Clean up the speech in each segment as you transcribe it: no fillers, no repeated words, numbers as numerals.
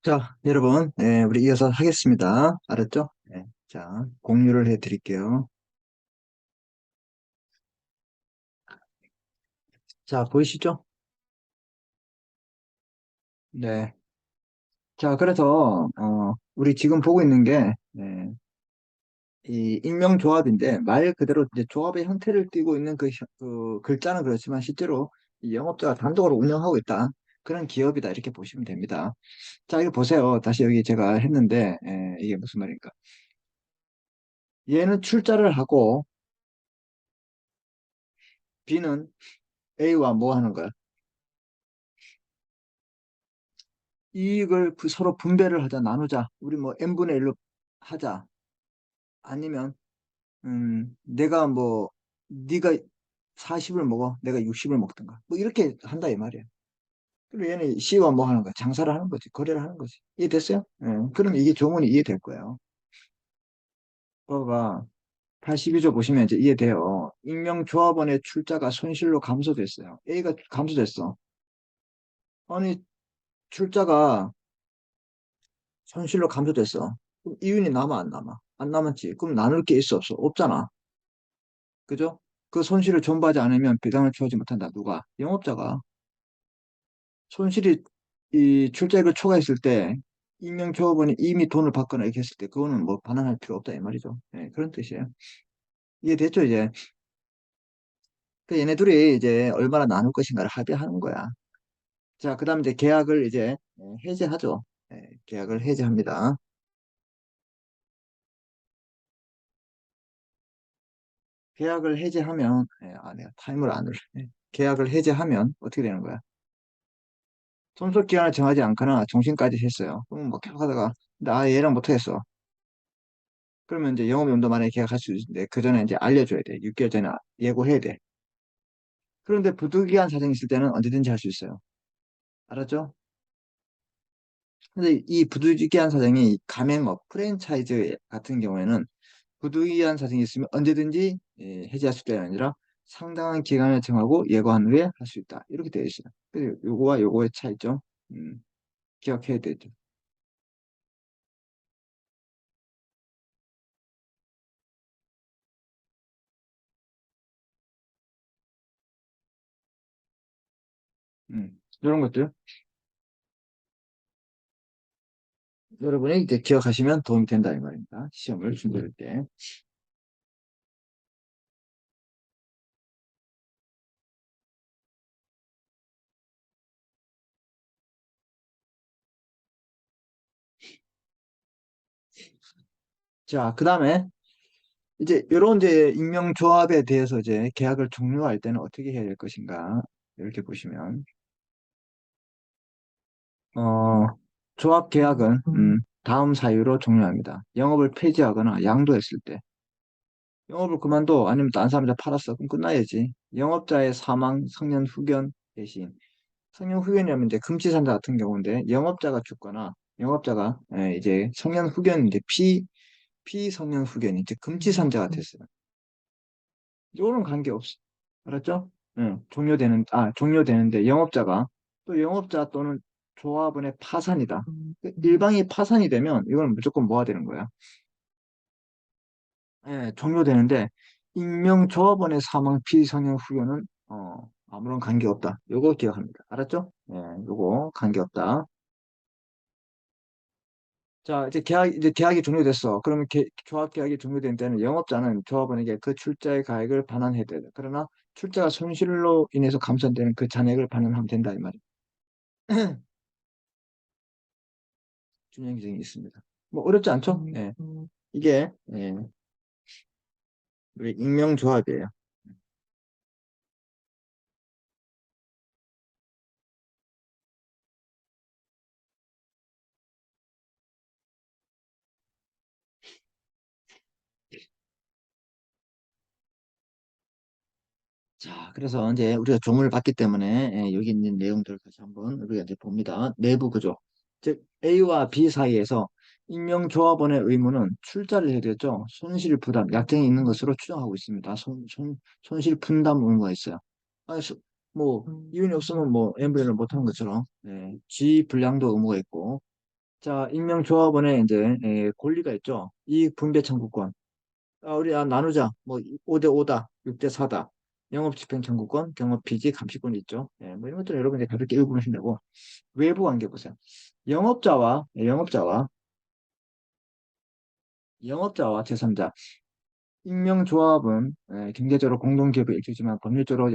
자, 여러분, 우리 이어서 하겠습니다. 알았죠? 자, 공유를 해 드릴게요. 자, 보이시죠? 네. 자, 그래서, 우리 지금 보고 있는 게, 이 익명조합인데, 말 그대로 이제 조합의 형태를 띠고 있는 그 글자는 그렇지만, 실제로 이 영업자가 단독으로 운영하고 있다. 그런 기업이다. 이렇게 보시면 됩니다. 자, 이거 보세요. 다시 여기 제가 했는데, 이게 무슨 말인가. 얘는 출자를 하고, B는 A와 뭐 하는 거야? 이익을 서로 분배를 하자, 나누자. 우리 뭐 n분의 1로 하자. 아니면 내가 뭐 네가 40을 먹어, 내가 60을 먹든가. 뭐 이렇게 한다 이 말이야. 그리고 얘는 C와 뭐 하는 거야? 장사를 하는 거지, 거래를 하는 거지. 이해됐어요? 그럼 이게 조문이 이해될 거예요. 봐봐. 82조 보시면 이제 이해돼요. 익명조합원의 출자가 손실로 감소됐어요. A가 감소됐어. 아니, 출자가 손실로 감소됐어. 그럼 이윤이 남아, 안 남아? 안 남았지. 그럼 나눌 게 있어, 없어? 없잖아. 그죠? 그 손실을 전부하지 않으면 배당을 취하지 못한다. 누가? 영업자가. 손실이 이 출자액을 초과했을 때 임명조합원이 이미 돈을 받거나 이렇게 했을 때 그거는 뭐 반환할 필요 없다 이 말이죠. 그런 뜻이에요. 이해됐죠, 이제? 그 얘네 둘이 이제 얼마나 나눌 것인가를 합의하는 거야. 자, 그다음 이제 계약을 이제 해지하죠. 계약을 해지합니다. 계약을 해지하면 내가 타임을 안 눌러. 계약을 해지하면 어떻게 되는 거야? 손속 기한을 정하지 않거나 종신까지 했어요. 그럼 뭐 계속 하다가 나 얘랑 못하겠어. 그러면 이제 영업연도 만에 계약할 수 있는데 그 전에 이제 알려줘야 돼. 6개월 전에 예고해야 돼. 그런데 부득이한 사정이 있을 때는 언제든지 할 수 있어요. 알았죠? 근데 이 부득이한 사정이 가맹업, 프랜차이즈 같은 경우에는 부득이한 사정이 있으면 언제든지 해지할 수 있다가 아니라 상당한 기간을 정하고 예고한 후에 할 수 있다. 이렇게 되어 있어요. 그래서 요거와 요거의 차이점 기억해야 되죠. 이런 것들 여러분이 이제 기억하시면 도움이 된다 이 말입니다. 시험을 준비할 때. 자, 그 다음에 이제 이런 이제 익명조합에 대해서 이제 계약을 종료할 때는 어떻게 해야 될 것인가 이렇게 보시면 어, 조합 계약은 다음 사유로 종료합니다. 영업을 폐지하거나 양도했을 때 영업을 그만둬 아니면 딴 사람한테 팔았어 그럼 끝나야지. 영업자의 사망, 성년 후견 대신 성년 후견이라면 이제 금치산자 같은 경우인데 영업자가 죽거나 영업자가 이제 성년 후견 이제 피성년 후견이 이제 금치산자가 됐어요. 이거는 관계없어. 알았죠? 응, 종료되는데 영업자가 또 영업자 또는 조합원의 파산이다. 일방이 파산이 되면 이건 무조건 뭐가 되는 거야? 종료되는데 익명조합원의 사망 피성년 후견은 아무런 관계없다. 요거 기억합니다. 알았죠? 요거 관계없다. 자, 이제 계약이 종료됐어. 그러면 조합 계약이 종료된 때는 영업자는 조합원에게 그 출자의 가액을 반환해야 돼. 그러나 출자가 손실로 인해서 감소되는 그 잔액을 반환하면 된다 이 말이야. 균형 규정이 있습니다. 뭐 어렵지 않죠? 이게 우리 익명조합이에요. 자, 그래서 이제 우리가 조문을 받기 때문에 여기 있는 내용들을 다시 한번 우리가 이제 봅니다. 내부 구조. 즉 A와 B 사이에서 익명조합원의 의무는 출자를 해야 되죠. 손실 부담, 약정이 있는 것으로 추정하고 있습니다. 손실 분담 의무가 있어요. 아니, 뭐 이윤이 없으면 뭐 N분의 1을 못하는 것처럼 G 분량도 의무가 있고 자, 임명조합원의 이제 권리가 있죠. 이익 분배 청구권. 우리 나누자. 뭐 5대 5다, 6대 4다. 영업집행 청구권, 경업피지 감시권이 있죠. 뭐 이런 것들 여러분들이 가볍게 읽어보시면 되고 외부 관계 보세요. 영업자와 제3자. 임명조합은 경제적으로 공동기업을 일주지만 법률적으로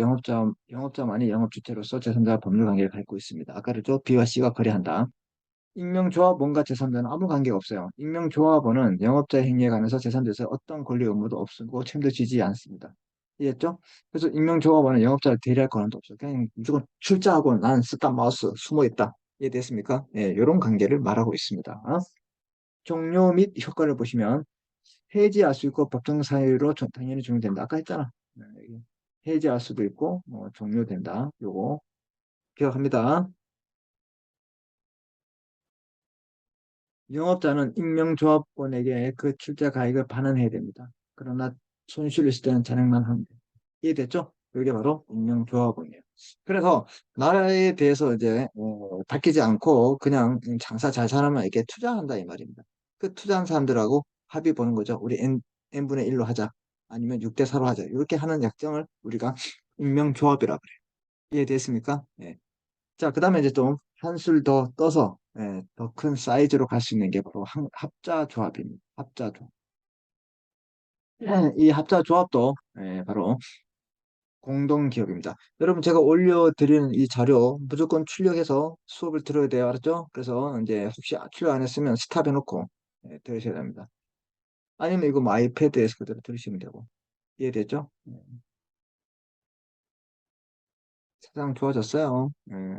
영업자만이 영업주체로서 제3자와 법률 관계를 갖고 있습니다. 아까 그랬죠? B와 C가 거래한다. 임명조합원과 제3자는 아무 관계가 없어요. 임명조합원은 영업자의 행위에 관해서 제3자에서 어떤 권리 의무도 없고 책임도 지지 않습니다. 이해했죠? 그래서 임명조합원은 영업자를 대리할 권한도 없어요. 그냥 무조건 출자하고 난 쓰다 마우스 숨어있다. 이해됐습니까? 예, 이런 관계를 말하고 있습니다. 종료 및 효과를 보시면 해지할 수 있고 법정 사유로 당연히 종료된다. 아까 했잖아. 해지할 수도 있고 종료된다. 요거 기억합니다. 영업자는 임명조합원에게 그 출자 가액을 반환해야 됩니다. 그러나 손실을 있을 때는 잔액만 하면 돼요. 이해됐죠? 이게 바로 임명조합원이에요. 그래서 나라에 대해서 이제 바뀌지 않고 그냥 장사 잘 사람만 이렇게 투자한다 이 말입니다. 그 투자한 사람들하고 합의 보는 거죠. 우리 N분의 1로 하자. 아니면 6대 4로 하자. 이렇게 하는 약정을 우리가 임명조합이라고 그래요. 이해됐습니까? 예. 자, 그 다음에 이제 좀 한술 더 떠서 더 큰 사이즈로 갈 수 있는 게 바로 합자조합입니다. 합자조합. 이 합자조합도 바로 공동기업입니다. 여러분 제가 올려드리는 이 자료 무조건 출력해서 수업을 들어야 돼요. 알았죠? 그래서 이제 혹시 출력 안 했으면 스탑 해놓고 들으셔야 됩니다. 아니면 이거 뭐 아이패드에서 그대로 들으시면 되고. 이해됐죠? 세상 좋아졌어요.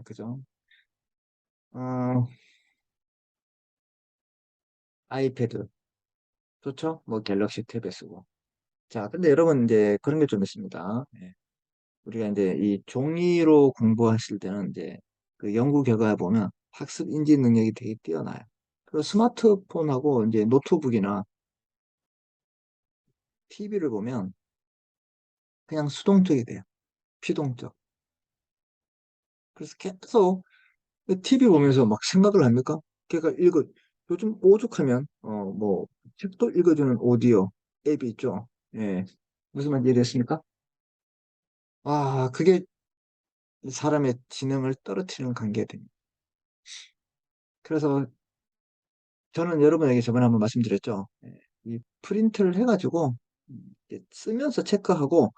그죠? 어, 아이패드 좋죠? 뭐 갤럭시 탭에 쓰고. 자, 근데 여러분 이제 그런 게 좀 있습니다. 우리가 이제 이 종이로 공부하실 때는 이제 그 연구 결과에 보면 학습 인지 능력이 되게 뛰어나요. 그리고 스마트폰하고 이제 노트북이나 TV를 보면 그냥 수동적이 돼요. 피동적. 그래서 계속 TV 보면서 막 생각을 합니까? 걔가 요즘 오죽하면 뭐 책도 읽어주는 오디오 앱이 있죠. 예. 무슨 말인지 이해됐습니까? 그게 사람의 지능을 떨어뜨리는 관계가 됩니다. 그래서 저는 여러분에게 저번에 한번 말씀드렸죠. 이 프린트를 해가지고 이제 쓰면서 체크하고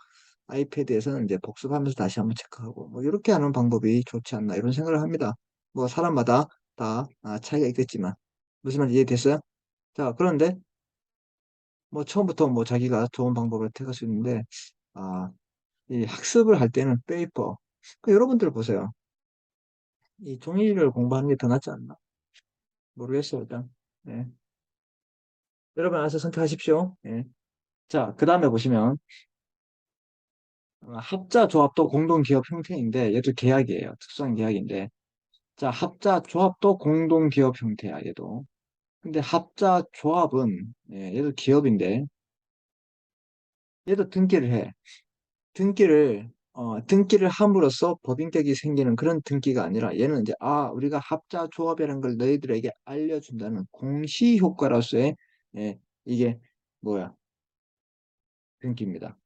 아이패드에서는 이제 복습하면서 다시 한번 체크하고 뭐 이렇게 하는 방법이 좋지 않나 이런 생각을 합니다. 뭐 사람마다 다 차이가 있겠지만 무슨 말인지 이해됐어요? 자, 그런데 뭐 처음부터 뭐 자기가 좋은 방법을 택할 수 있는데 아, 이 학습을 할 때는 페이퍼. 여러분들 보세요. 이 종이를 공부하는 게 더 낫지 않나? 모르겠어요, 일단. 네. 여러분 알아서 선택하십시오. 예. 자, 그 다음에 보시면 합자 조합도 공동기업 형태인데 얘도 계약이에요. 특수한 계약인데 자, 합자 조합도 공동기업 형태야 얘도. 근데 합자 조합은 얘도 기업인데 얘도 등기를 해. 등기를 함으로써 법인격이 생기는 그런 등기가 아니라 얘는 이제 우리가 합자 조합이라는 걸 너희들에게 알려준다는 공시 효과로서의 이게 뭐야 등기입니다.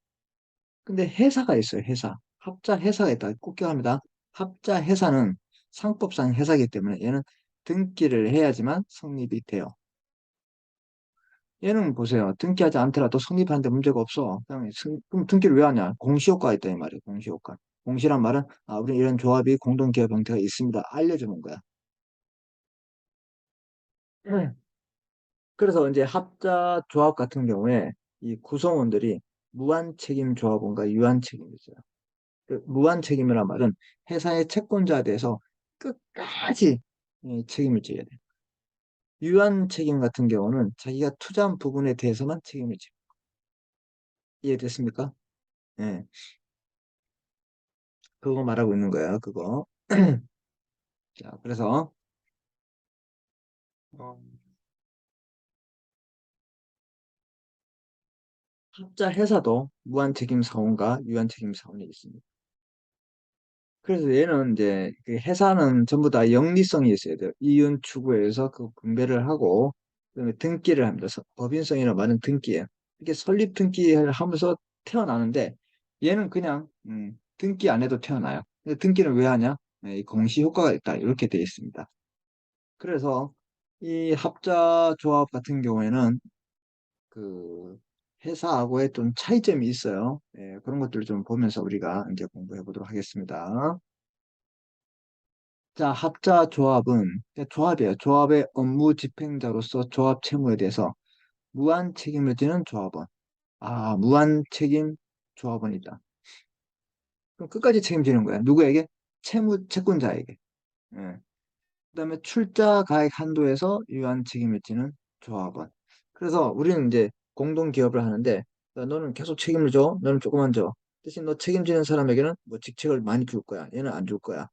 근데 회사가 있어요, 회사. 합자 회사가 있다. 꼭 기억합니다. 합자 회사는 상법상 회사이기 때문에 얘는 등기를 해야지만 성립이 돼요. 얘는 보세요. 등기하지 않더라도 성립하는데 문제가 없어. 그럼 등기를 왜 하냐? 공시효과가 있다 이 말이에요. 공시효과. 공시란 말은 우리 이런 조합이 공동기업 형태가 있습니다. 알려주는 거야. 네. 그래서 이제 합자 조합 같은 경우에 이 구성원들이 무한 책임 조합원과 유한 책임이 있어요. 그 무한 책임이란 말은 회사의 채권자에 대해서 끝까지 책임을 져야 돼. 유한 책임 같은 경우는 자기가 투자한 부분에 대해서만 책임을 져. 이해됐습니까? 예. 그거 말하고 있는 거예요. 그거. 자, 그래서 어, 합자 회사도 무한 책임 사원과 유한 책임 사원이 있습니다. 그래서 얘는 이제 그 회사는 전부 다 영리성이 있어야 돼요. 이윤 추구해서 그 분배를 하고 그다음에 등기를 합니다. 법인성이라고 말하는 등기예요. 이렇게 설립 등기를 하면서 태어나는데 얘는 그냥 등기 안 해도 태어나요. 근데 등기를 왜 하냐? 이 공시 효과가 있다. 이렇게 되어 있습니다. 그래서 이 합자 조합 같은 경우에는 그 회사하고의 좀 차이점이 있어요. 예, 그런 것들을 좀 보면서 우리가 이제 공부해 보도록 하겠습니다. 자, 합자 조합은 조합이에요. 조합의 업무 집행자로서 조합 채무에 대해서 무한 책임을 지는 조합원. 아, 무한 책임 조합원이 있다. 그럼 끝까지 책임지는 거야. 누구에게? 채권자에게. 예. 그다음에 출자 가액 한도에서 유한 책임을 지는 조합원. 그래서 우리는 이제 공동 기업을 하는데 야, 너는 계속 책임을 줘. 너는 조금만 줘. 대신 너 책임지는 사람에게는 뭐 직책을 많이 줄 거야. 얘는 안 줄 거야.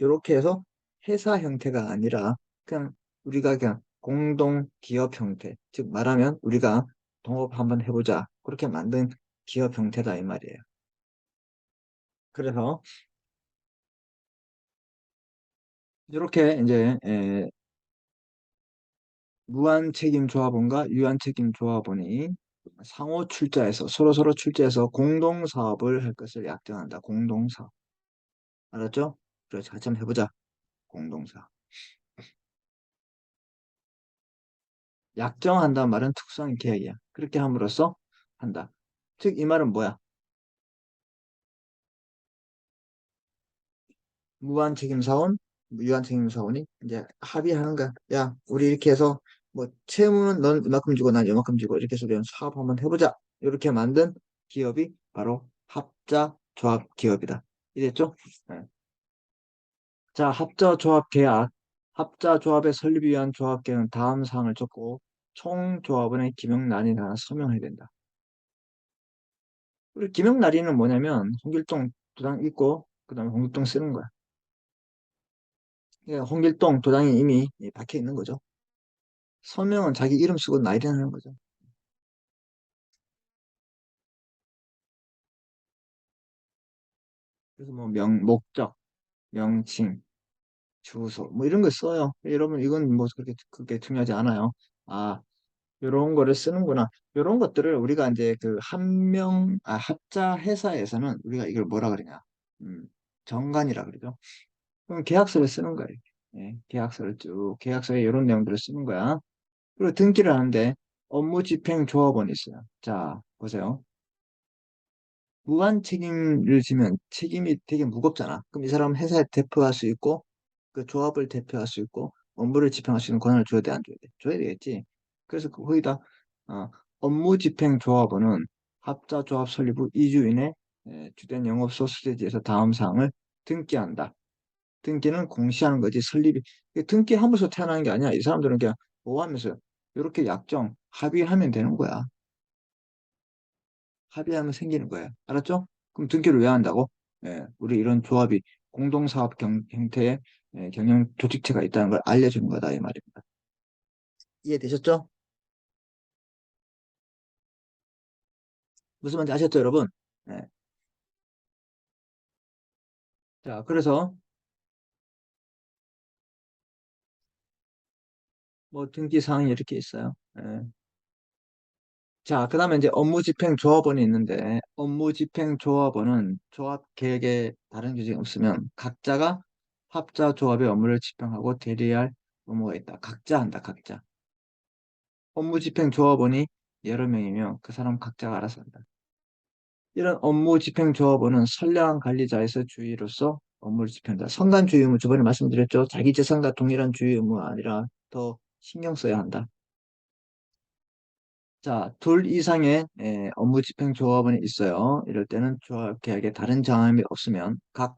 요렇게 해서 회사 형태가 아니라 그냥 우리가 그냥 공동 기업 형태. 즉 말하면 우리가 동업 한번 해보자. 그렇게 만든 기업 형태다 이 말이에요. 그래서 이렇게 이제 무한 책임 조합원과 유한 책임 조합원이 상호 출자해서 서로 출자해서 공동 사업을 할 것을 약정한다. 공동 사업. 알았죠? 그래서 같이 한번 해보자. 공동 사업. 약정한다는 말은 특수한 계약이야. 그렇게 함으로써 한다. 즉, 이 말은 뭐야? 무한 책임 사원, 유한 책임 사원이 이제 합의하는 거야. 야, 우리 이렇게 해서 뭐 채무는 넌 이만큼 주고 난 이만큼 주고 이렇게 해서 우리 사업 한번 해보자. 이렇게 만든 기업이 바로 합자 조합 기업이다. 이랬죠? 네. 자, 합자 조합 계약. 합자 조합의 설립을 위한 조합 계약은 다음 사항을 적고 총 조합원의 기명란이 하나 서명해야 된다. 우리 기명란이는 뭐냐면 홍길동 도장 있고 그다음에 홍길동 쓰는 거야. 그러니까 홍길동 도장이 이미 박혀 있는 거죠. 서명은 자기 이름 쓰고 나이를 는 거죠. 그래서 뭐 목적, 명칭, 주소 뭐 이런 거 써요. 여러분 이건 뭐 그렇게 중요하지 않아요. 아, 이런 거를 쓰는구나. 이런 것들을 우리가 이제 그 합자 회사에서는 우리가 이걸 뭐라 그러냐. 음, 정관이라 그러죠. 그럼 계약서를 쓰는 거예요. 예, 계약서를 계약서에 이런 내용들을 쓰는 거야. 그리고 등기를 하는데 업무 집행 조합원이 있어요. 자, 보세요. 무한 책임을 지면 책임이 되게 무겁잖아. 그럼 이 사람은 회사에 대표할 수 있고, 그 조합을 대표할 수 있고, 업무를 집행할 수 있는 권한을 줘야 돼, 안 줘야 돼? 줘야 되겠지. 그래서 거기다, 어, 업무 집행 조합원은 합자 조합 설립 후 2주 이내 주된 영업소 수재지에서 다음 사항을 등기한다. 등기는 공시하는 거지, 설립이. 등기하면서 태어나는 게 아니야. 이 사람들은 그냥 뭐 하면서 이렇게 약정, 합의하면 되는 거야. 합의하면 생기는 거예요. 알았죠? 그럼 등기를 왜 한다고? 예, 우리 이런 조합이 공동사업 형태의 경영 조직체가 있다는 걸 알려주는 거다 이 말입니다. 이해되셨죠? 무슨 말인지 아셨죠, 여러분? 예. 자, 그래서 뭐 등기 사항이 이렇게 있어요. 예. 자, 그 다음에 이제 업무집행조합원이 있는데 업무집행조합원은 조합 계획에 다른 규정이 없으면 각자가 합자 조합의 업무를 집행하고 대리할 의무가 있다. 각자 한다, 각자. 업무집행조합원이 여러 명이면 그 사람 각자가 알아서 한다. 이런 업무집행조합원은 선량한 관리자에서 주의로서 업무를 집행한다. 선관주의 의무 저번에 말씀드렸죠. 자기 재산과 동일한 주의 의무가 아니라 더 신경 써야 한다. 자, 둘 이상의 업무집행조합원이 있어요. 이럴 때는 조합 계약에 다른 정함이 없으면 각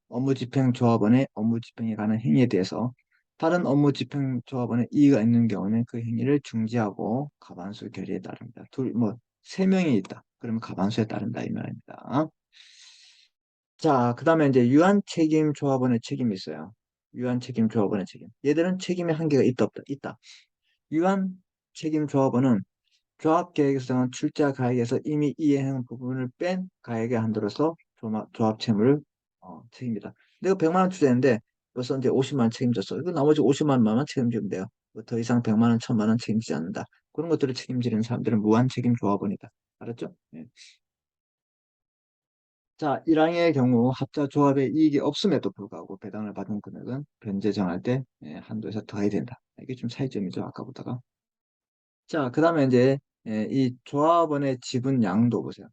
업무집행조합원의 업무집행에 관한 행위에 대해서 다른 업무집행조합원의 이의가 있는 경우는 그 행위를 중지하고 가반수 결의에 따릅니다. 세 명이 있다. 그러면 가반수에 따른다 이 말입니다. 자, 그 다음에 이제 유한책임조합원의 책임이 있어요. 유한책임조합원의 책임. 얘들은 책임의 한계가 있다 없다? 있다. 유한책임조합원은 조합계획에서 정한 출자 가액에서 이미 이해한 부분을 뺀 가액의 한도로서 조합 채무를 책임이다. 내가 100만 원 투자했는데 벌써 이제 50만 원 책임졌어. 이거 나머지 50만 원만 책임지면 돼요. 뭐더 이상 100만 원, 1000만 원 책임지지 않는다. 그런 것들을 책임지는 사람들은 무한 책임 조합원이다. 알았죠? 예. 자, 1항의 경우 합자 조합에 이익이 없음에도 불구하고 배당을 받은 금액은 변제 정할 때 한도에서 더해야 된다. 이게 좀 차이점이죠. 아까보다가. 자, 그 다음에 이제 이 조합원의 지분 양도 보세요.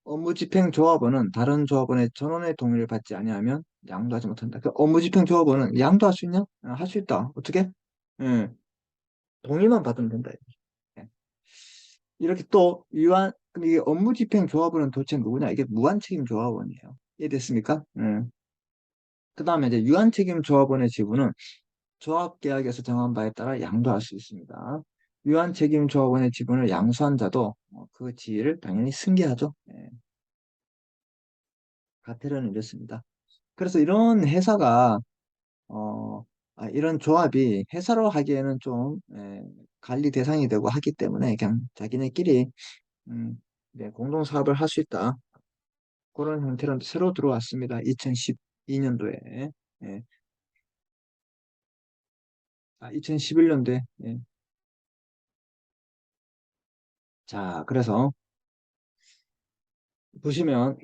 업무집행 조합원은 다른 조합원의 전원의 동의를 받지 아니하면 양도하지 못한다. 그 업무집행 조합원은 양도할 수 있냐? 할 수 있다. 어떻게? 예, 동의만 받으면 된다. 예. 이렇게 또 그럼 이게 업무집행 조합원은 도대체 누구냐? 이게 무한책임 조합원이에요. 이해됐습니까? 예. 그 다음에 이제 유한책임 조합원의 지분은 조합계약에서 정한 바에 따라 양도할 수 있습니다. 유한책임 조합원의 지분을 양수한 자도 그 지위를 당연히 승계하죠. 예. 가태료는 이렇습니다. 그래서 이런 회사가 이런 조합이 회사로 하기에는 좀 관리 대상이 되고 하기 때문에 그냥 자기네끼리 네, 공동 사업을 할 수 있다. 그런 형태로 새로 들어왔습니다. 2012년도에. 예. 2011년도에. 예. 자, 그래서 보시면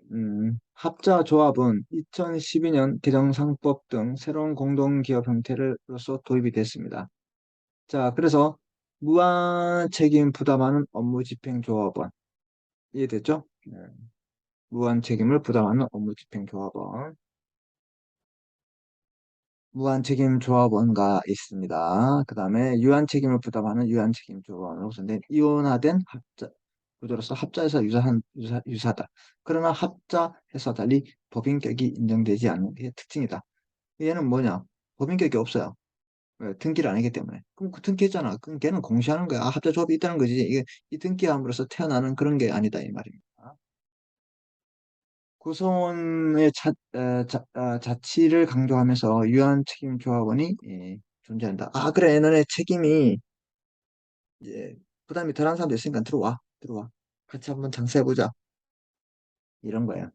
합자 조합은 2012년 개정상법 등 새로운 공동기업 형태로서 도입이 됐습니다. 자, 그래서 무한 책임 부담하는 업무집행조합원 이해됐죠? 네. 무한 책임을 부담하는 업무집행조합원 무한책임조합원가 있습니다. 그 다음에 유한책임을 부담하는 유한책임조합원으로 선된 이원화된 합자 구조로서 합자에서 유사하다. 그러나 합자에서 달리 법인격이 인정되지 않는 게 특징이다. 얘는 뭐냐? 법인격이 없어요. 왜? 등기를 안 하기 때문에. 그럼 그 등기했잖아. 그럼 걔는 공시하는 거야. 합자 조합이 있다는 거지. 이게 이 등기함으로써 태어나는 그런 게 아니다 이 말입니다. 구성원의 자치를 강조하면서 유한책임조합원이 존재한다. 아, 그래. 너네 책임이 이제 부담이 덜한 사람도 있으니까 들어와. 들어와. 같이 한번 장사해보자. 이런 거야.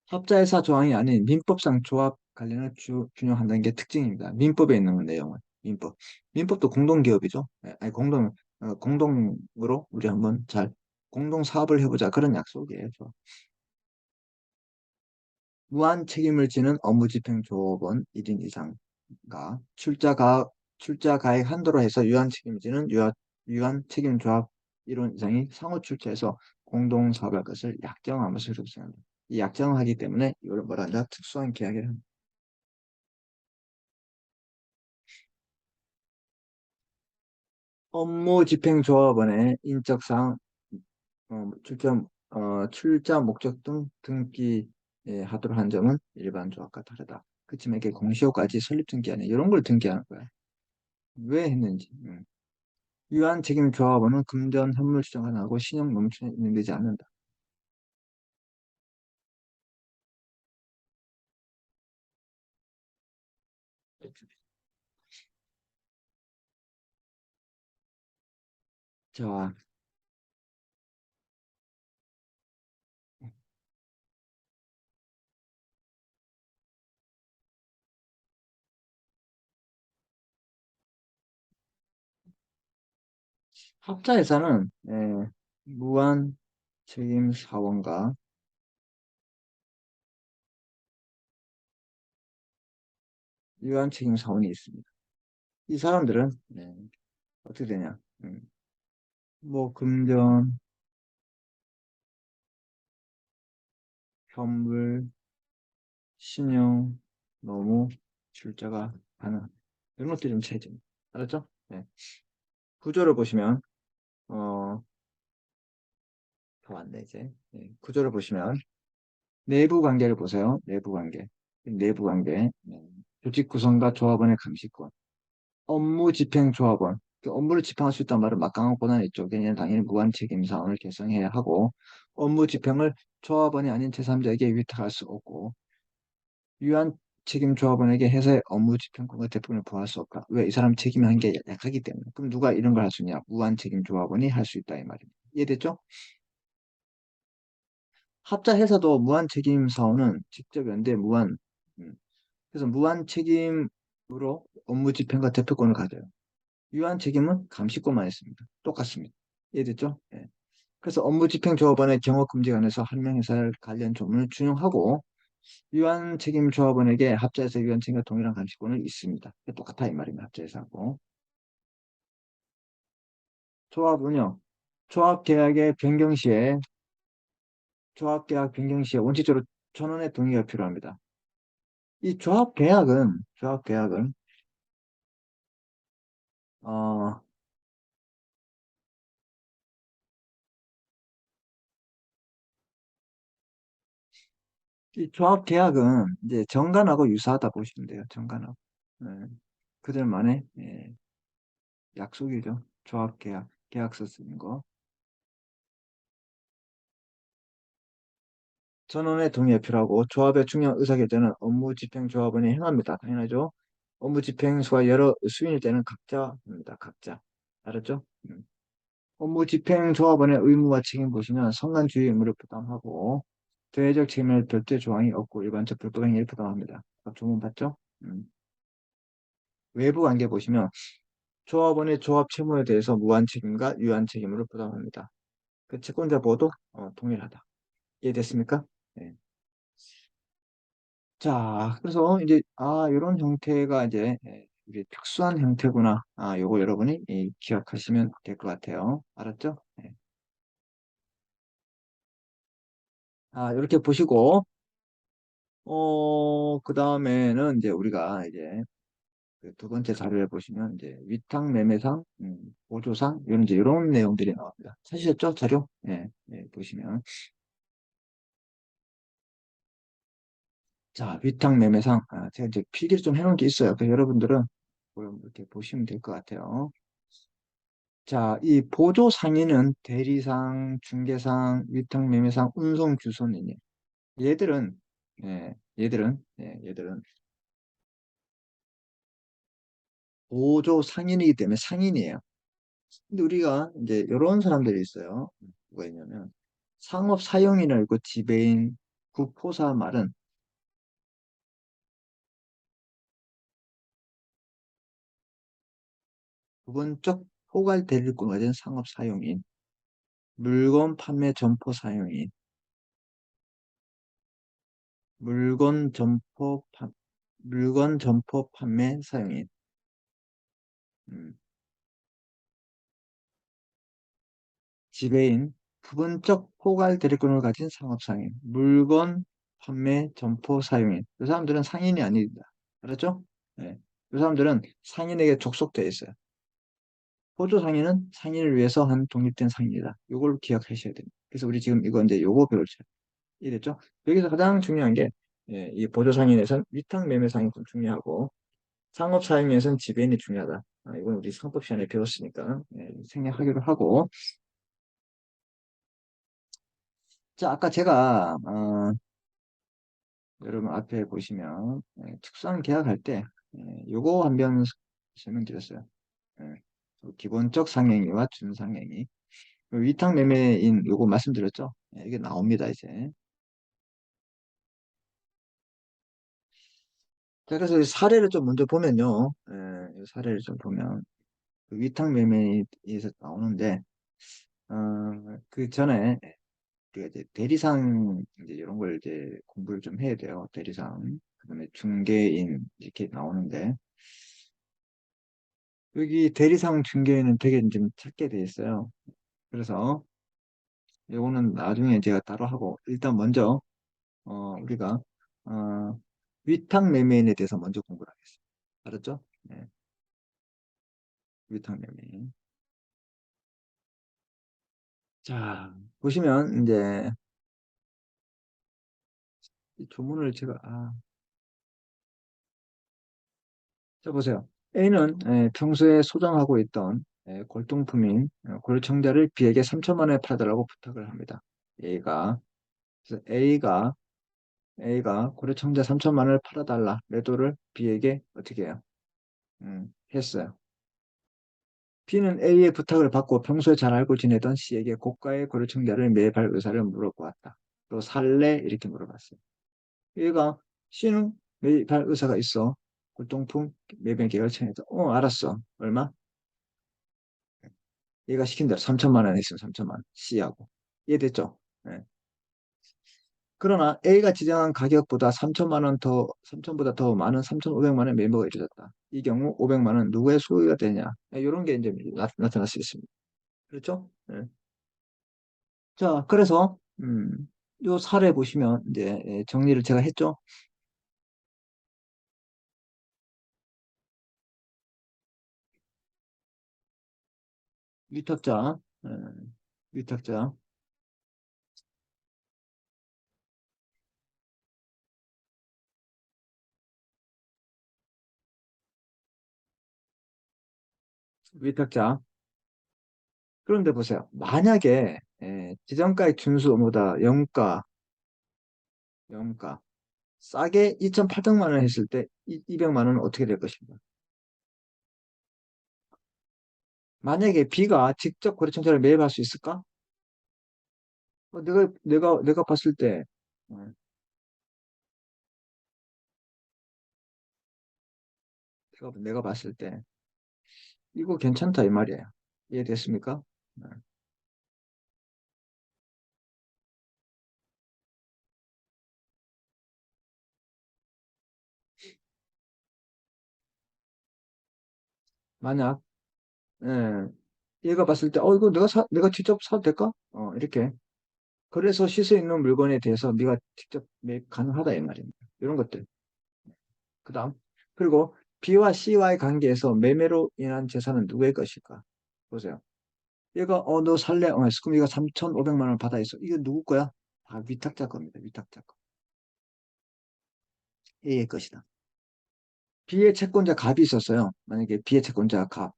합자회사 조항이 아닌 민법상 조합 관련을 균형한다는 게 특징입니다. 민법에 있는 내용은. 민법. 민법도 공동기업이죠. 아니, 공동으로 우리 한번 잘 공동 사업을 해보자. 그런 약속이에요. 무한 책임을 지는 업무집행조업원 1인 이상과 출자 가액 한도로 해서 유한 책임을 지는 유한 책임조합 1원 이상이 상호 출자해서 공동 사업할 것을 약정하면서 이렇습니다. 이 약정하기 때문에 이걸 뭐라 한다? 특수한 계약이라 합니다. 업무집행조합원의 인적사항, 출자 목적 등 등기 하도록 한 점은 일반 조합과 다르다. 그치만 이게 공시효까지 설립등기하네. 이런 걸 등기하는 거야. 왜 했는지. 유한 책임 조합원은 금전 현물 추정 안 하고 신용 멈춤에 인정되지 않는다. 자, 합자회사는 무한 책임 사원과 유한 책임 사원이 있습니다. 이 사람들은 어떻게 되냐? 뭐 금전, 현물, 신용, 노무, 출자가 가능. 이런 것들이 좀 차이점니다. 알았죠? 네. 구조를 보시면 어, 더 왔네 이제. 구조를 보시면 내부 관계를 보세요. 내부 관계. 내부 관계. 조직 구성과 조합원의 감시권. 업무 집행 조합원. 그 업무를 집행할 수 있다는 말은 막강한 권한이 있죠. 걔는 당연히 무한 책임 사항을 개성해야 하고 업무 집행을 조합원이 아닌 제3자에게 위탁할 수 없고 유한 책임 조합원에게 회사의 업무 집행권과 대부분을 부여할 수 없다. 왜? 이 사람 책임이 한 게 약하기 때문에. 그럼 누가 이런 걸 할 수 있냐? 무한 책임 조합원이 할 수 있다 이 말입니다. 이해됐죠? 합자해서도 무한 책임 사원은 직접 연대 무한, 음, 그래서 무한 책임으로 업무 집행과 대표권을 가져요. 유한 책임은 감시권만 있습니다. 똑같습니다. 이해됐죠? 예. 그래서 업무집행조합원의 경업금지관에서 한명회사 관련 조문을 준용하고 유한 책임 조합원에게 합자에서 유한 책임과 동일한 감시권을 있습니다. 똑같아 이 말입니다. 합자에서하고 조합 운영, 조합계약의 변경 시에 조합계약 변경 시에 원칙적으로 전원의 동의가 필요합니다. 이 조합계약은 어, 이 조합계약은 이제 정관하고 유사하다 보시면 돼요. 정관하고. 네. 그들만의 약속이죠. 조합계약, 계약서 쓰는 거. 전원의 동의가 필요하고 조합의 중요한 의사결정은 업무집행조합원이 행합니다. 당연하죠. 업무집행수가 여러 수인일 때는 각자입니다. 각자. 알았죠? 업무집행조합원의 의무와 책임 보시면 성간주의 의무를 부담하고 대외적 책임을 별도의 조항이 없고 일반적 불법 행위를 부담합니다. 조문 봤죠? 외부 관계 보시면 조합원의 조합 채무에 대해서 무한 책임과 유한 책임으로 부담합니다. 그 채권자 보호도 동일하다. 이해됐습니까? 네. 자, 그래서 이제 이런 형태가 이제 이게 특수한 형태구나. 요거 여러분이 기억하시면 될 것 같아요. 알았죠? 네. 이렇게 보시고 그 다음에는 이제 우리가 이제 그두 번째 자료에 보시면 이제 위탁 매매상, 보조상 이런 이제 이런 내용들이 나옵니다. 찾으셨죠? 자료? 예, 예, 보시면 자, 위탁 매매상 제가 이제 필기를 좀 해놓은 게 있어요. 그래서 여러분들은 그걸 이렇게 보시면 될 것 같아요. 자, 이 보조 상인은 대리상, 중개상, 위탁매매상, 운송주소는요. 얘들은 얘들은 보조 상인이기 때문에 상인이에요. 근데 우리가 이제 이런 사람들이 있어요. 누가 있냐면 상업 사용인을 알고 지배인, 구포사 말은 부분적 포괄 대리권을 가진 상업 사용인, 물건 판매 점포 사용인, 물건 점포 판 물건 점포 판매 사용인. 음. 지배인, 부분적 포괄 대리권을 가진 상업상인, 물건 판매 점포 사용인. 이 사람들은 상인이 아니다. 알았죠? 네. 이 사람들은 상인에게 족속되어 있어요. 호주 상인은 상인을 위해서 한 독립된 상인이다. 이걸 기억하셔야 됩니다. 그래서 우리 지금 이거 이제 요거 배울 줄 이랬죠? 여기서 가장 중요한 게 이 보조 상인에서는 위탁 매매 상인이 좀 중요하고 상업 사용에서는 지배인이 중요하다. 이건 우리 상법 시간에 배웠으니까 생략하기로 하고 자, 아까 제가 여러분 앞에 보시면 특수한 계약할 때 요거 한 번 설명드렸어요. 예, 기본적 상행위와 준상행위. 위탁 매매인 요거 말씀드렸죠. 이게 나옵니다 이제. 자, 그래서 이 사례를 좀 먼저 보면요. 이 사례를 좀 보면 그 위탁 매매에서 나오는데 그 전에 우리가 이제 대리상 이제 이런 걸 이제 공부를 좀 해야 돼요. 대리상. 그다음에 중개인 이렇게 나오는데 여기 대리상 중개인은 되게 좀 찾게 돼 있어요. 그래서 이거는 나중에 제가 따로 하고 일단 먼저 우리가 어, 위탁 매매인에 대해서 먼저 공부를 하겠습니다. 알았죠? 네, 위탁 매매인. 자, 보시면 이제 이 조문을 제가 자 보세요. A는 평소에 소장하고 있던 골동품인 골청자를 B에게 3천만 원에 팔아달라고 부탁을 합니다. A가 그래서 A가 고려청자 3천만 원을 팔아달라 매도를 B에게 어떻게 해요? 했어요. B는 A의 부탁을 받고 평소에 잘 알고 지내던 C에게 고가의 고려청자를 매입할 의사를 물어보았다. 또 살래? 이렇게 물어봤어요. 얘가 C는 매입할 의사가 있어. 골동품 매매 계획을 청해서 알았어. 얼마? 얘가 시킨 대로 3천만 원 했으면 3천만 원. C하고. 이해됐죠? 네. 그러나 A가 지정한 가격보다 3천만 원 더, 3천보다 더 많은 3,500만 원 매물가 이루어졌다. 이 경우 500만 원 누구의 소유가 되냐? 이런 게 이제 나타날 수 있습니다. 그렇죠? 네. 자, 그래서 요 사례 보시면 이제 정리를 제가 했죠. 위탁자, 위탁자, 위탁자. 그런데 보세요. 만약에 지정가액 준수보다 영가 싸게 2,800만 원 했을 때 200만 원은 어떻게 될 것인가? 만약에 B가 직접 거래처를 매입할 수 있을까? 내가 봤을 때, 어, 내가 봤을 때, 이거 괜찮다, 이 말이에요. 이해됐습니까? 네. 만약, 예, 얘가 봤을 때, 이거 내가 직접 사도 될까? 이렇게. 그래서 시세 있는 물건에 대해서 네가 직접 매입 가능하다, 이 말입니다. 이런 것들. 그 다음. 그리고 B와 C와의 관계에서 매매로 인한 재산은 누구의 것일까? 보세요. 얘가, 너 살래? 그럼 얘가 3,500만 원 받아 있어. 이거 누구 거야? 다 위탁자 겁니다. 위탁자 거. A의 것이다. B의 채권자 갑이 있었어요. 만약에 B의 채권자 갑.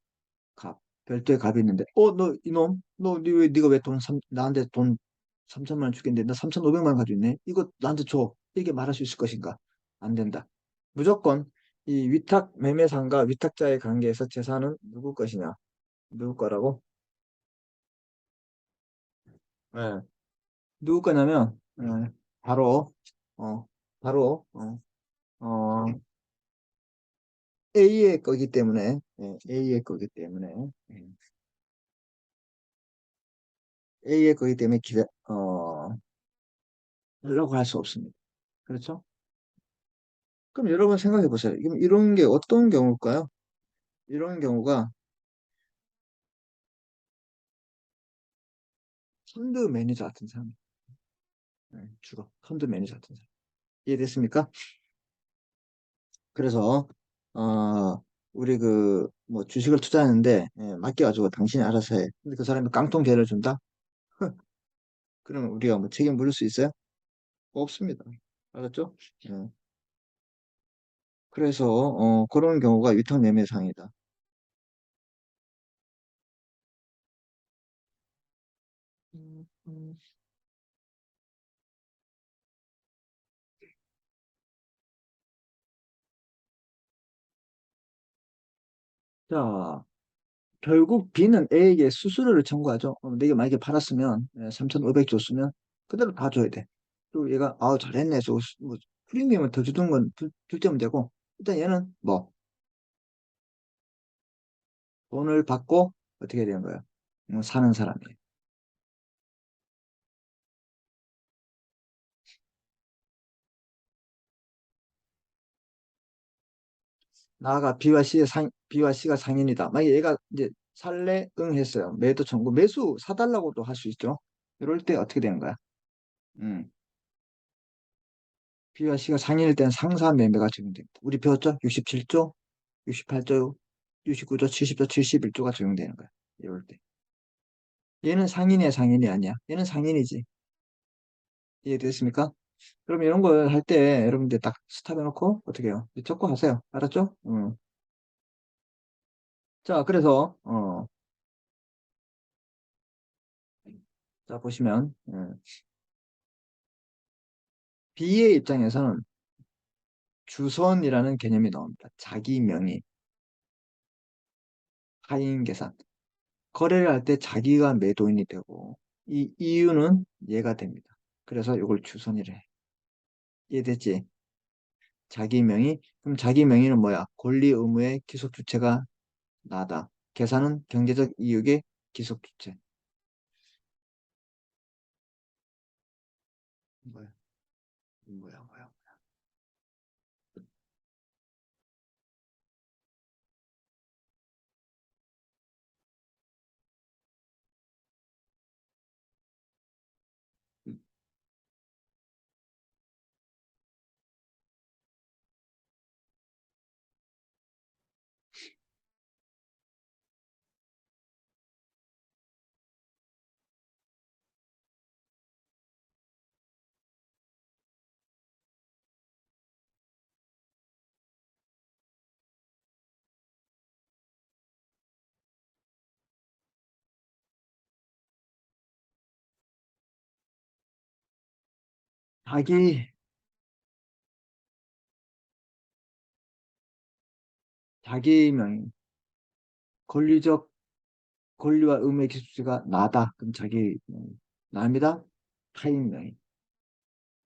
별도의 갑이 있는데, 너 이놈, 네가 왜 나한테 돈 3천만 원 주겠는데, 나 3,500만 원 가지고 있네? 이거 나한테 줘. 이게 말할 수 있을 것인가? 안 된다. 무조건 이 위탁 매매상과 위탁자의 관계에서 재산은 누구 것이냐? 누구 거라고? 예. 누구 거냐면, 바로, 어, 바로, A의 거기 때문에, A의 거기 때문에, 예, A의 거기 때문에 라고 할 수 없습니다. 그렇죠? 그럼 여러분 생각해 보세요. 이런 게 어떤 경우일까요? 이런 경우가 펀드 매니저 같은 사람, 주로 펀드 매니저 같은 사람. 이해됐습니까? 그래서 우리 뭐 주식을 투자하는데 맡겨가지고 당신이 알아서 해. 근데 그 사람이 깡통 개를 준다? 그러면 우리가 뭐 책임 물을 수 있어요? 없습니다. 알았죠? 예. 그래서 그런 경우가 위탁매매상이다. 음, 음. 자, 결국 B는 A에게 수수료를 청구하죠. 내가 만약에 팔았으면 3,500 줬으면 그대로 다 줘야 돼. 그리고 얘가 잘했네. 뭐 프리미엄을 더 주던 건 둘째 문제고 일단 얘는 뭐 돈을 받고 어떻게 되는 거야? 사는 사람이에요. 나아가 B와 C가 상인이다. 만약에 얘가 이제 살래? 응 했어요. 매도 청구. 매수 사달라고도 할 수 있죠. 이럴 때 어떻게 되는 거야? 음. B와 C가 상인일 때는 상사 매매가 적용됩니다. 우리 배웠죠? 67조, 68조, 69조, 70조, 71조가 적용되는 거야. 이럴 때. 얘는 상인이야, 상인이 아니야. 얘는 상인이지. 이해됐습니까? 그럼 이런 걸 할 때 여러분들 딱 스탑해놓고 어떻게 해요? 적고 하세요. 알았죠? 자, 그래서 자 보시면 B의 입장에서는 주선이라는 개념이 나옵니다. 자기 명의, 하인 계산. 거래를 할 때 자기가 매도인이 되고 이 이유는 얘가 됩니다. 그래서 이걸 주선이래. 이해됐지? 자기 명의. 그럼 자기 명의는 뭐야? 권리 의무의 기속 주체가 나다. 계산은 경제적 이익의 기속 주체. 뭐야? 뭐야? 자기, 자기 명의. 권리적, 권리와 의무의 기속 주체가 나다. 그럼 자기 명의. 남이다. 타인 명의.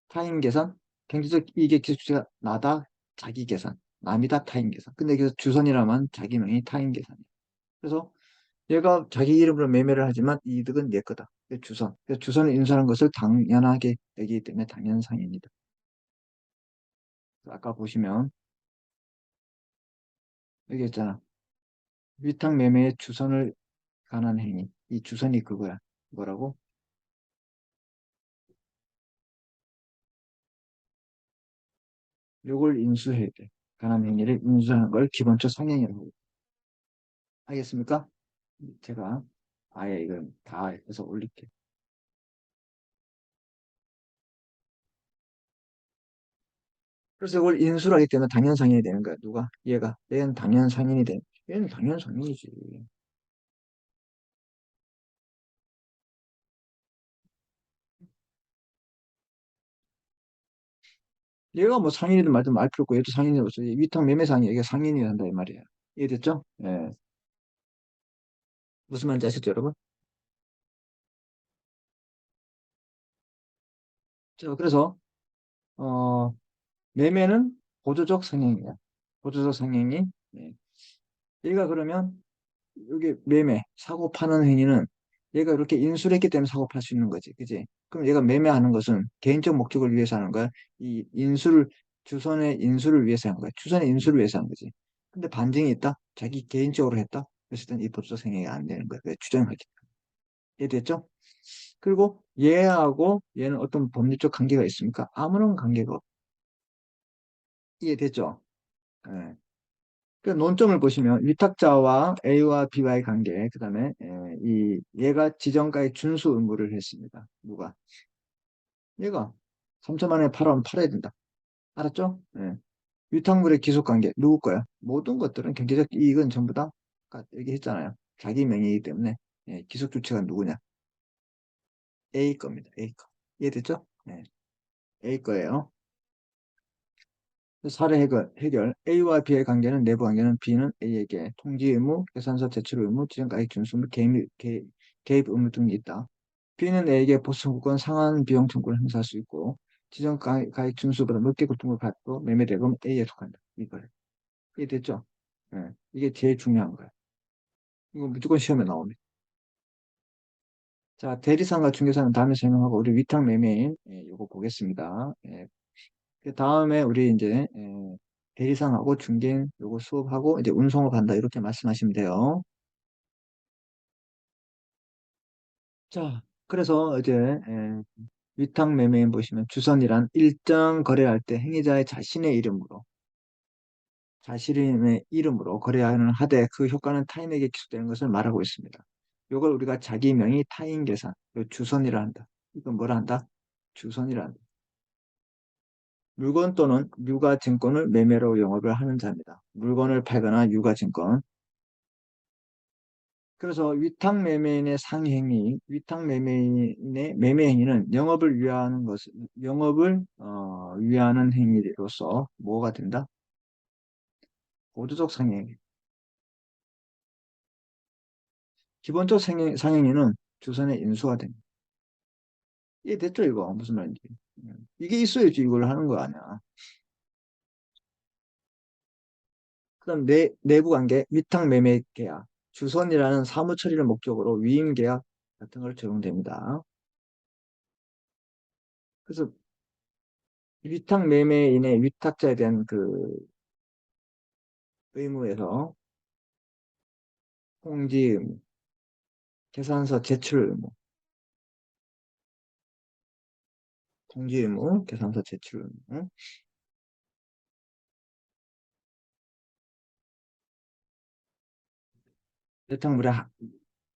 타인 계산, 경제적 이익의 기술치가 나다, 자기 계산, 남이다, 타인 계산. 근데 그래서 주선이라면 자기 명의 타인 계산이야. 그래서 얘가 자기 이름으로 매매를 하지만 이득은 내 거다. 그게 주선. 그래서 주선을 인수하는 것을 당연하게 여기기 때문에 당연상입니다. 아까 보시면 여기 있잖아. 위탁 매매의 주선을 관한 행위. 이 주선이 그거야. 뭐라고? 요걸 인수해야 돼. 관한 행위를 인수하는 걸 기본적 상행이라고. 알겠습니까? 제가 아예 이걸 다 해서 올릴게요. 그래서 이걸 인수를 하기 때문에 당연상인이 되는 거야. 누가? 얘가. 얘는 당연상인이 돼. 얘는 당연상인이지. 얘가 뭐 상인이든 말든 말 필요 없고 얘도 상인으로서 위탁 매매상이 얘가 상인이 한다 이 말이야. 이해됐죠? 예. 무슨 말인지 아시죠, 여러분? 자, 그래서 어, 매매는 보조적 상행이야. 보조적 상행이. 예. 얘가 그러면 이게 매매, 사고 파는 행위는 얘가 이렇게 인수를 했기 때문에 사고 팔 수 있는 거지. 그지? 그럼 얘가 매매하는 것은 개인적 목적을 위해서 하는 거야. 이 인수를, 주선의 인수를 위해서 하는 거야. 주선의 인수를 위해서 하는 거지. 근데 반증이 있다? 자기 개인적으로 했다? 그랬을 땐 이 법적 행위가 안 되는 거야. 추정하기. 이해됐죠? 그리고 얘하고 얘는 어떤 법률적 관계가 있습니까? 아무런 관계가 없. 이해됐죠? 예. 그 논점을 보시면 위탁자와 A와 B와의 관계, 그다음에 이 얘가 지정가에 준수 의무를 했습니다. 누가? 얘가 3천만 원에 팔아면 팔아야 된다. 알았죠? 예. 위탁물의 기속 관계 누구 거야? 모든 것들은 경제적 이익은 전부 다 아까 얘기했잖아요. 자기 명의이기 때문에 기속 주체가 누구냐? A 겁니다. A 거. 이해됐죠? 네. A 거예요. 사례 해결. A와 B의 관계는 내부 관계는 B는 A에게 통지 의무, 계산서 제출 의무, 지정가액 준수 및 개입 의무 등이 있다. B는 A에게 보상구권 상한 비용 청구를 행사할 수 있고 지정가액 준수보다 높게 고통을 받고 매매대금 A에 속한다. 이거예요. 이게 됐죠? 예. 이게 제일 중요한 거예요. 이거 무조건 시험에 나옵니다. 자, 대리상과 중개사는 다음에 설명하고 우리 위탁 매매인 이거 보겠습니다. 그 다음에 우리 이제 대리상하고 중개인 요거 수업하고 이제 운송업 한다 이렇게 말씀하시면 돼요. 자, 그래서 이제 위탁 매매인 보시면 주선이란 일정 거래할 때 행위자의 자신의 이름으로 거래하는 하되 그 효과는 타인에게 기속되는 것을 말하고 있습니다. 이걸 우리가 자기 명의 타인 계산, 요 주선이라 한다. 이건 뭐라 한다? 주선이라 한다. 물건 또는 유가증권을 매매로 영업을 하는 자입니다. 물건을 팔거나 유가증권. 그래서 위탁매매인의 상행위, 위탁매매인의 매매행위는 영업을 위하는 행위로서 뭐가 된다? 보조적 상행위. 기본적 상행위는 주선의 인수가 됩니다. 이해됐죠, 이거? 무슨 말인지. 이게 있어야지 이걸 하는 거 아니야. 그다음 내부 관계, 위탁 매매 계약. 주선이라는 사무 처리를 목적으로 위임 계약 같은 걸 적용됩니다. 그래서 위탁 매매인의 위탁자에 대한 그 의무에서 통지 의무, 계산서 제출 의무, 통지 의무, 계산서 제출 의무, 위탁물에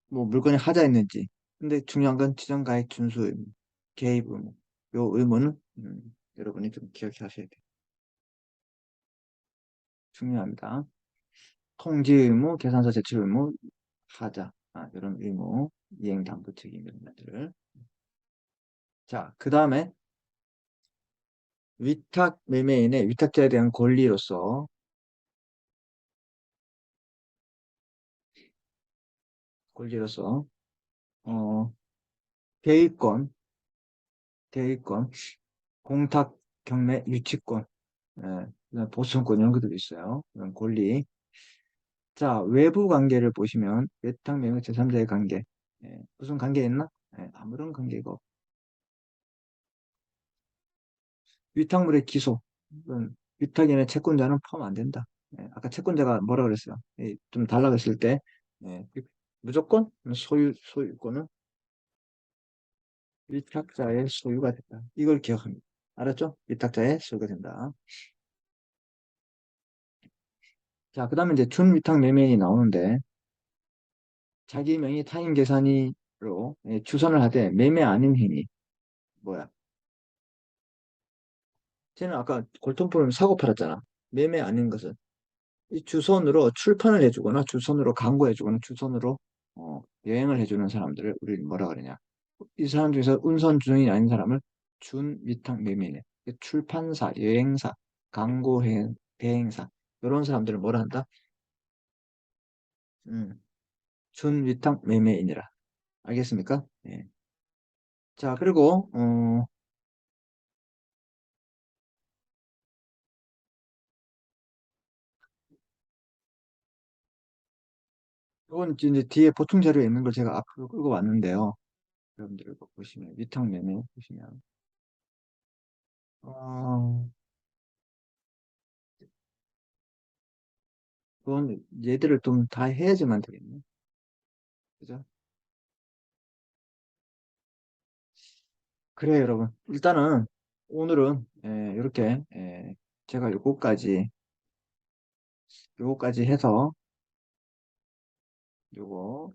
뭐 물건이 하자 있는지. 근데 중요한 건 지정가액 준수 의무, 개입 의무. 요 의무는 여러분이 좀 기억하셔야 돼요. 중요합니다. 통지 의무, 계산서 제출 의무, 하자. 이런 의무, 이행 당부 책임 이런 것들. 자, 그 다음에 위탁 매매인의 위탁자에 대한 권리로서 권리로서 어, 대위권, 대위권, 공탁 경매 유치권, 예, 그다음에 보선권 이런 것들이 있어요. 이런 권리. 자, 외부 관계를 보시면 외탁 매매 제3자의 관계. 무슨 관계 있나? 아무런 관계가 없. 위탁물의 기소. 이건 위탁인의 채권자는 포함 안 된다. 아까 채권자가 뭐라 그랬어요? 좀 달라 그랬을 때 예, 무조건 소유권은 위탁자의 소유가 된다. 이걸 기억합니다. 알았죠? 위탁자의 소유가 된다. 자, 그 다음에 이제 준위탁 매매인이 나오는데 자기 명의 타인 계산이로 주선을 하되 매매 아닌 행위. 뭐야? 쟤는 아까 골동품을 사고 팔았잖아. 매매 아닌 것은 이 주선으로 출판을 해주거나 주선으로 광고해주거나 주선으로 여행을 해주는 사람들을 우리 뭐라 그러냐? 이 사람 중에서 운선주정이 아닌 사람을 준위탁 매매인. 출판사, 여행사, 광고 대행사 이런 사람들을 뭐라 한다? 음, 준위탁 매매인이라. 알겠습니까? 예. 자, 그리고 이건 이제 뒤에 보충 자료에 있는 걸 제가 앞으로 끌고 왔는데요. 여러분들 이거 보시면 위탁 매매 보시면 어, 그건 얘들을 좀 다 해야지만 되겠네. 그죠? 그래요, 여러분. 일단은 오늘은 이렇게 제가 요거까지 해서 요거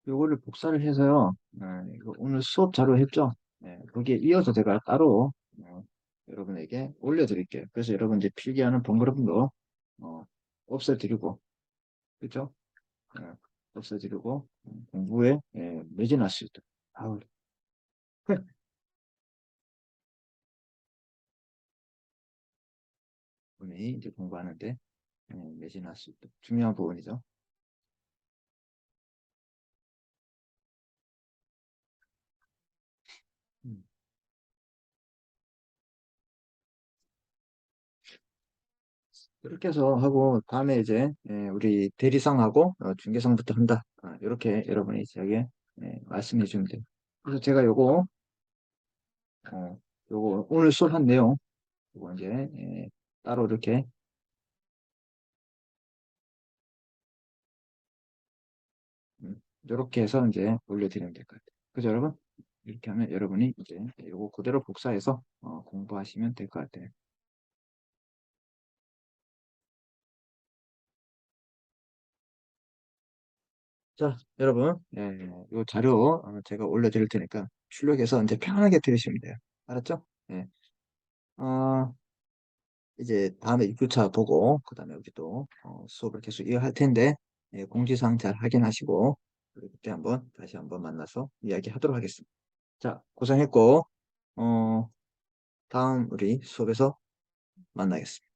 요거를 복사를 해서요. 이거 오늘 수업 자료 했죠? 거기에 이어서 제가 따로 여러분에게 올려드릴게요. 그래서 여러분 이제 필기하는 번거로운 거 없애드리고, 그죠? 예, 없애드리고 공부에 매진할 수 있도록. 아우, 분이 이제 공부하는데 매진할 수 있도록 중요한 부분이죠. 음. 이렇게 해서 하고 다음에 이제 우리 대리상하고 중개상부터 한다. 이렇게 여러분이 저에게 말씀해 주면 돼요. 그래서 제가 어, 요거 오늘 수업한 내용 요거 이제 따로 이렇게 이렇게 해서 이제 올려드리면 될 것 같아요. 그죠, 여러분? 이렇게 하면 여러분이 이제 요거 그대로 복사해서 공부하시면 될 것 같아요. 자, 여러분, 요 자료 제가 올려드릴 테니까 출력해서 이제 편하게 들으시면 돼요. 알았죠? 어, 이제 다음에 6교차 보고 그다음에 우리 또 수업을 계속 이어갈 텐데 공지사항 잘 확인하시고 우리 그때 한번 다시 한번 만나서 이야기하도록 하겠습니다. 자, 고생했고 다음 우리 수업에서 만나겠습니다.